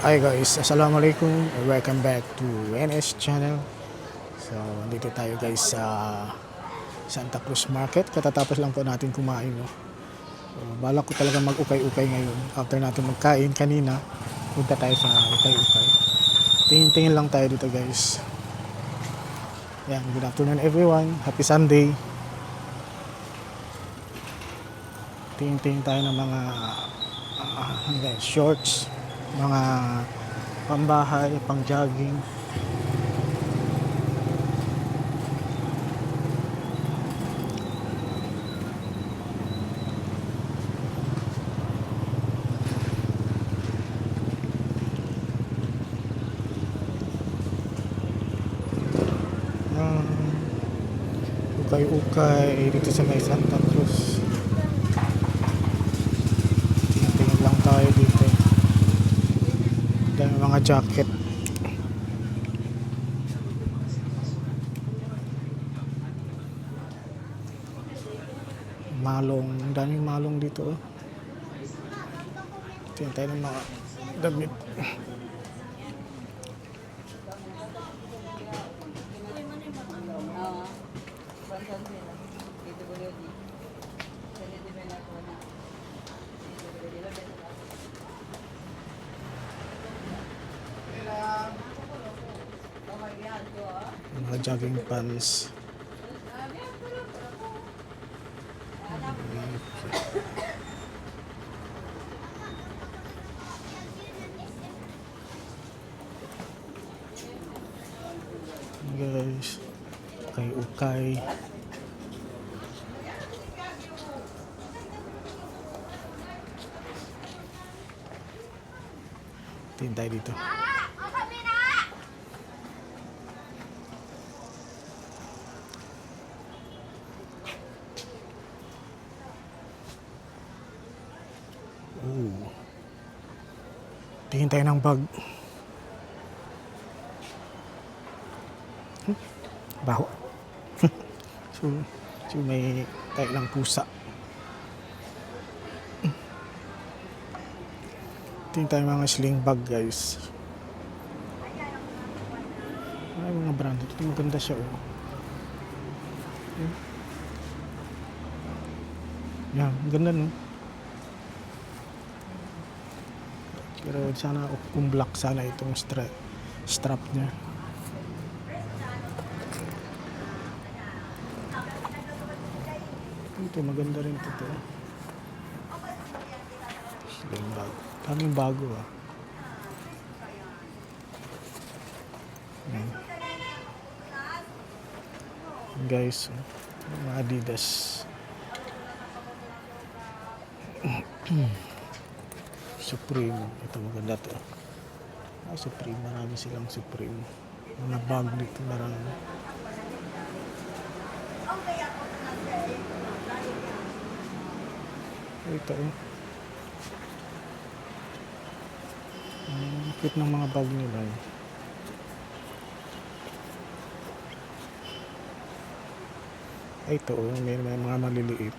Hi guys, Assalamualaikum. Welcome back to NS channel. So, dito tayo guys sa Santa Cruz Market. Katatapos lang po natin kumain, no. So, balak ko talaga mag-ukay-ukay ngayon. After natin magkain kanina, punta tayo sa ukay-ukay. Tingin-tingin lang tayo dito guys. Yan, good afternoon everyone. Happy Sunday. Tingin-tingin tayo ng mga shorts, mga pambahay, pang jogging. Ukay-ukay dito sa may Santa Cruz. Tingin lang tayo dito. Dahil mga jacket. Malong, daming malong dito. Tingin tayo ng mga damit. Mga jogging pants. Guys, ukay-ukay. Tingin tayo dito. Tingin tayo ng bag. Baho. so may tayo ng pusa. Tingin tayo mga sling bag guys. Ay, mga brand. Ito maganda siya. Yan, ganda no. Pero sana kung black sana itong strap niya. Ito maganda rin ito. Sling bag. Daming bago Guys, mga Adidas. Supreme. Ito maganda to. Supreme. Marami silang Supreme. Mga bag dito marami. Ito cute ng mga bag nila. Ito may mga maliliit.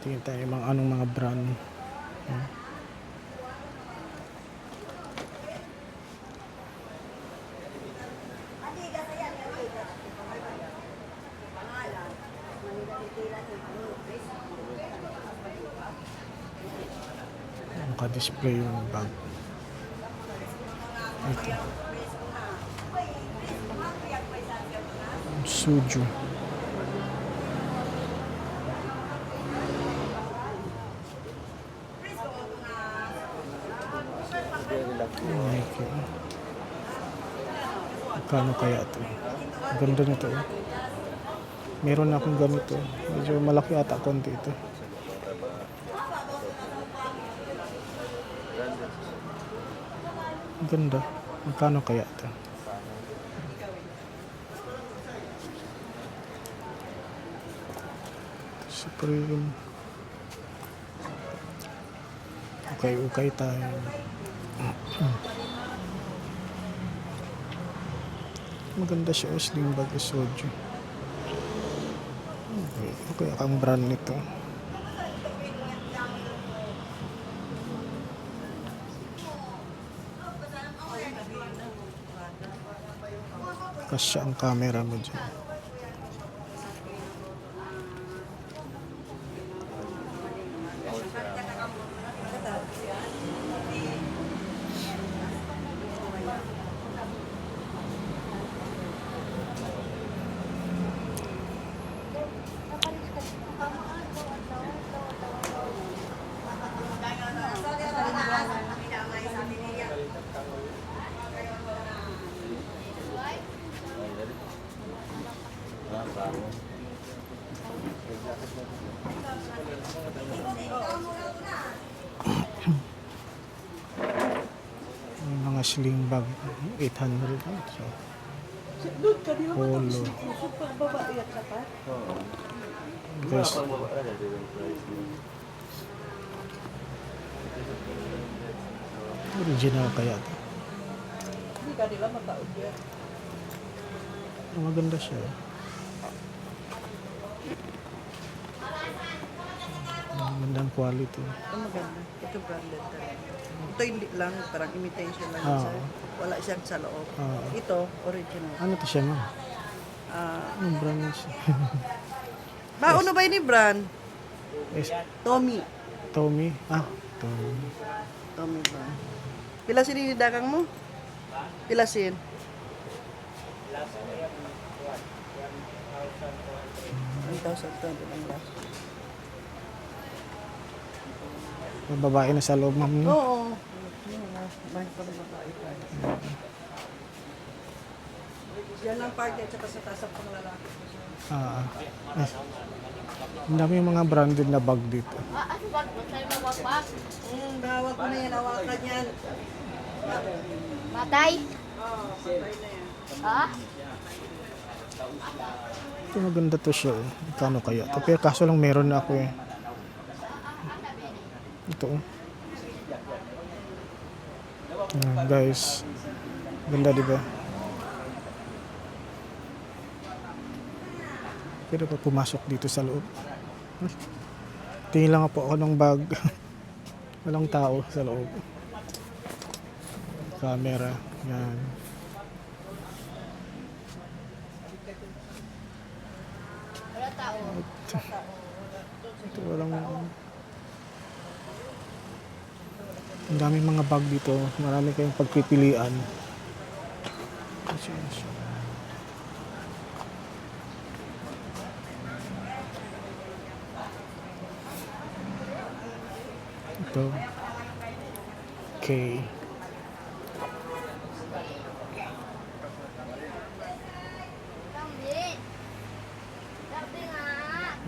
Tingin tayo mga anong mga brand. Naka-display yung bag. Ito. Suju. Nike. Magkano kaya ito? Ganda nito. Meron akong ganito. Medyo malaki ata konti ito. Ganda. Magkano kaya ito? Supreme. Ukay-ukay tayo. Maganda siya. Sling bag Soju. Okay, ang brand nito. Kasya ang camera mo dyan. May mga sling bag, 800. So, polo. Guys, original kaya to. Hindi ka nila mataod yan. Maganda siya. Magandang quality. Ito maganda. Ito branded talaga. Ito hindi lang, parang imitation lang Ah. siya. Wala siyang sa loob. Ah. Ito, original. Ano to siya, ma'am? Anong brand niya siya? Ano ba yun ni brand? Yes. Tommy. Tommy? Ah, Tommy. Tommy brand. Pilasin ni dagang mo? Pilasin. $1,020 lang last. May babae na sa loob, ma'am. No? Oo. Bahay pa ng babae pa. Yan lang part at saka sa taas ang panglalaki. Yes. Ang dami yung mga branded na bag dito. Ano ba? Sa'yo mawagwag? Hawak mo na yan, hawakan yan. Matay? Oo, patay na yan. Ha? Ito maganda to siya. Kano kaya? Pero kaso lang meron na ako eh. Ito. Guys. Ganda diba? Pero pag pumasok dito sa loob. Tingin lang po ako ng bag. Walang tao sa loob. Camera. Yan. Wala tao. Ito walang... Ang daming mga bag dito. Marami kayong pagpipilian. Ito. Okay. Lambi. Lambi nga.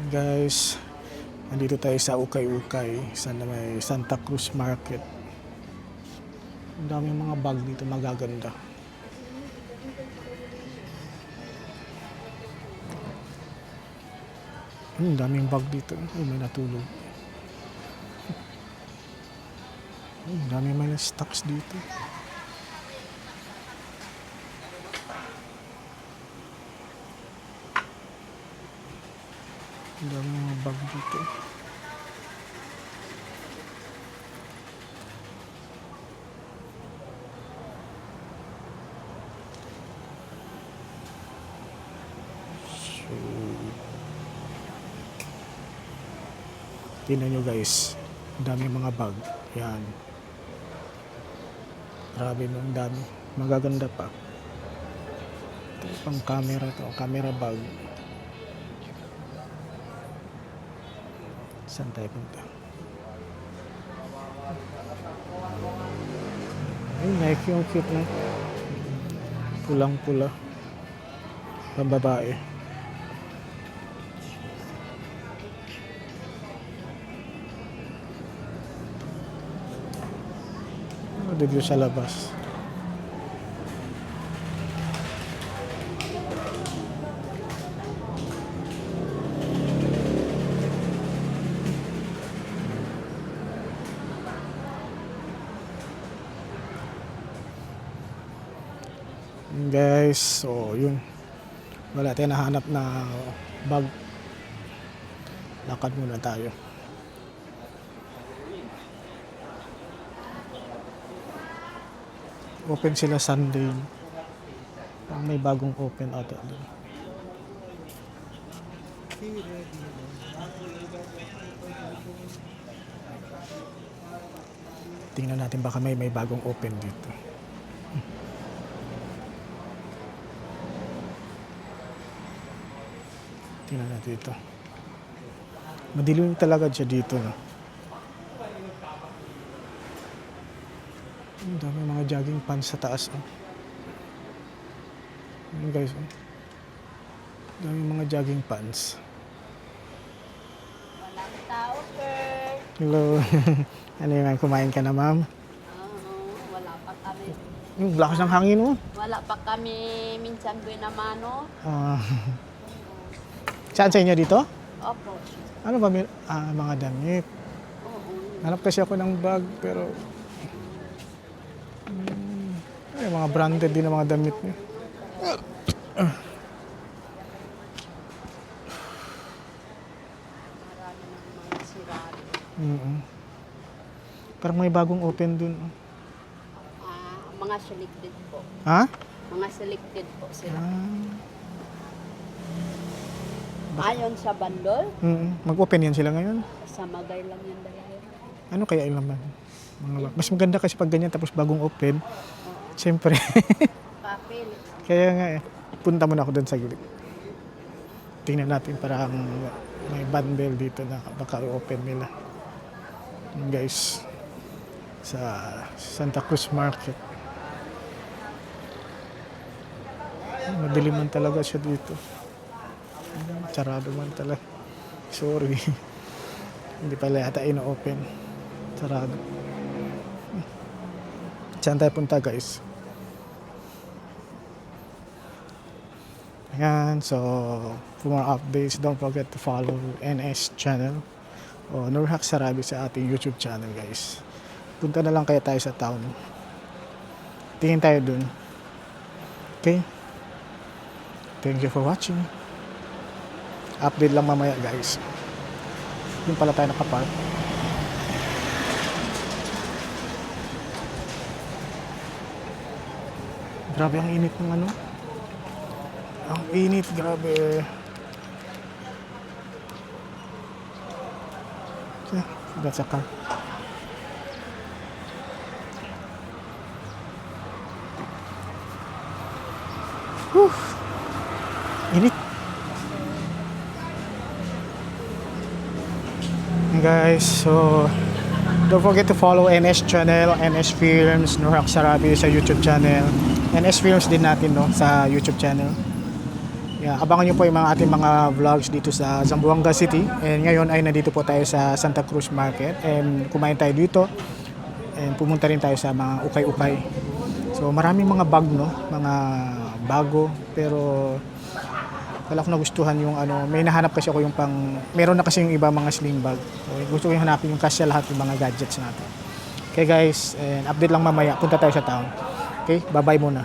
Guys, nandito tayo sa Ukay-Ukay sa may Santa Cruz Market. Ang daming mga bag dito magaganda. Ang daming bag dito. Ay, may natulog. Ang daming may stocks dito. Ang daming mga bag dito. So, tingnan nyo guys. Ang daming mga bag. Yan. Grabe no, ang dami. Magaganda pa. Ito pang camera to. Camera bag. Saan tayo punta? Ay, Nike yung cute na. Pulang-pula. Pambabae. Dito sa labas. Guys, so yun. Wala tayong nahanap na bag. Lakad muna tayo. Open sila Sunday. may bagong open ata doon. Tingnan natin baka may bagong open dito. Tingnan natin dito. Madilim talaga siya dito, no? Ang dami mga jogging pants sa taas, oh. Ano guys, oh. Dami mga jogging pants. Walang tao, sir. Hello. Ano yung kumain ka na, ma'am? Wala pa kami. Yung lakas ng hangin, oh. Wala pa kami minsan buhay na mano. Ah. Saan sa inyo dito? Opo. Ano ba? Mga damit. Oo. Hanap kasi ako ng bag, pero... ay, mga branded din ang mga damit niyo. Marami ng mga sirado. Parang may bagong open dun. Mga selected po. Ha? Mga selected po sila. Ah. Ayon sa bandol, Mag-open yan sila ngayon. sa Magay lang yung dalawa. Ano kaya yung laman? Mas maganda kasi pag ganyan tapos bagong open. Siyempre. Papel. Kaya nga eh. Punta muna ako dun sa gilid. Tingnan natin parang may bundle dito na baka i-open nila. Yun guys. Sa Santa Cruz Market. Madilim man talaga siya dito. Sarado man talaga. Sorry. Hindi pala yata ino-open. Sarado. Saan tayo punta guys? Ayan, so for more updates, don't forget to follow NS channel o Nurhak Sarabi sa ating YouTube channel guys. Punta na lang kaya tayo sa town. Tingin tayo dun. Okay? Thank you for watching. Update lang mamaya guys. Yung pala tayo nakapark. Grabe ang init ng ano. Ang init, grabe. Okay, that's a car. Whew. Init. Guys, so don't forget to follow NS channel, NS Films, Nurhak Sarabi sa YouTube channel. NS Films din natin no sa YouTube channel. Yeah, abangan niyo po yung mga ating mga vlogs dito sa Zamboanga City. And ngayon ay nandito po tayo sa Santa Cruz Market and kumain tayo dito. And pumunta rin tayo sa mga ukay-ukay. So maraming mga bag no, mga bago pero wala ko nagustuhan yung ano, may nahanap kasi ako yung pang meron na kasi yung iba mga sling bag. So gusto ko yung hanapin yung kasya lahat yung mga gadgets natin. Okay guys, and update lang mamaya, punta tayo sa town. Okay, bye-bye muna.